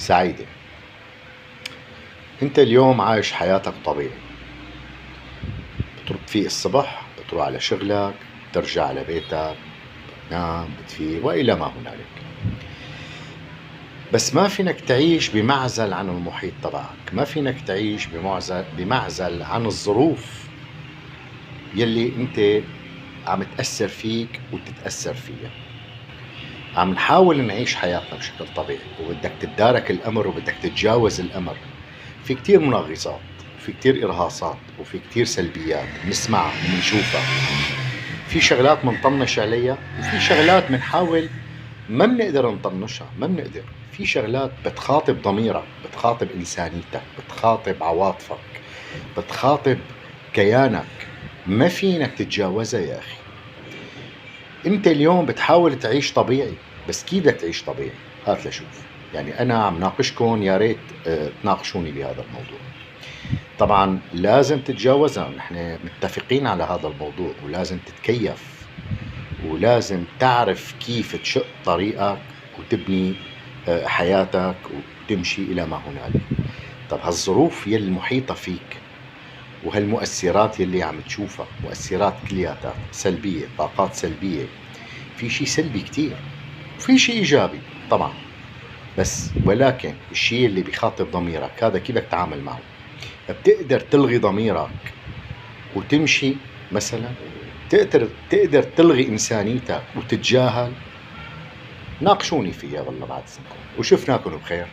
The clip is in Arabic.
سعيدة. انت اليوم عايش حياتك طبيعي، بتفيق الصبح، بتروح على شغلك، بترجع على بيتك، بتنام، بتفيق وإلى ما هنالك. بس ما فينك تعيش بمعزل عن المحيط تبعك، ما فينك تعيش بمعزل عن الظروف يلي انت عم تأثر فيك وتتأثر فيها. عم نحاول نعيش حياتنا بشكل طبيعي، وبدك تتدارك الأمر وبدك تتجاوز الأمر. في كتير منغصات، وفي كتير إرهاصات، وفي كتير سلبيات نسمعها ونشوفها. في شغلات منطنش عليها، وفي شغلات منحاول ما بنقدر نطنشها، ما بنقدر. في شغلات بتخاطب ضميرك، بتخاطب إنسانيتك، بتخاطب عواطفك، بتخاطب كيانك، ما فينك تتجاوزها يا أخي. انت اليوم بتحاول تعيش طبيعي، بس كيف بدك تعيش طبيعي؟ هات لشوف. يعني انا عم ناقشكم، يا ريت تناقشوني بهذا الموضوع. طبعا لازم تتجاوزها، نحن متفقين على هذا الموضوع، ولازم تتكيف، ولازم تعرف كيف تشق طريقك وتبني حياتك وتمشي إلى ما هنالك. طب هالظروف يلي المحيطة فيك وهالمؤثرات يلي عم تشوفها، مؤثرات كلياتها سلبية، طاقات سلبية. في شيء سلبي كتير وفي شيء إيجابي طبعا، بس ولكن الشيء اللي بيخاطب ضميرك هذا كيف بدك تتعامل معه؟ بتقدر تلغي ضميرك وتمشي مثلا؟ تقدر تلغي إنسانيتك وتتجاهل؟ ناقشوني فيها والله بعد سنة، وشفناكم بخير.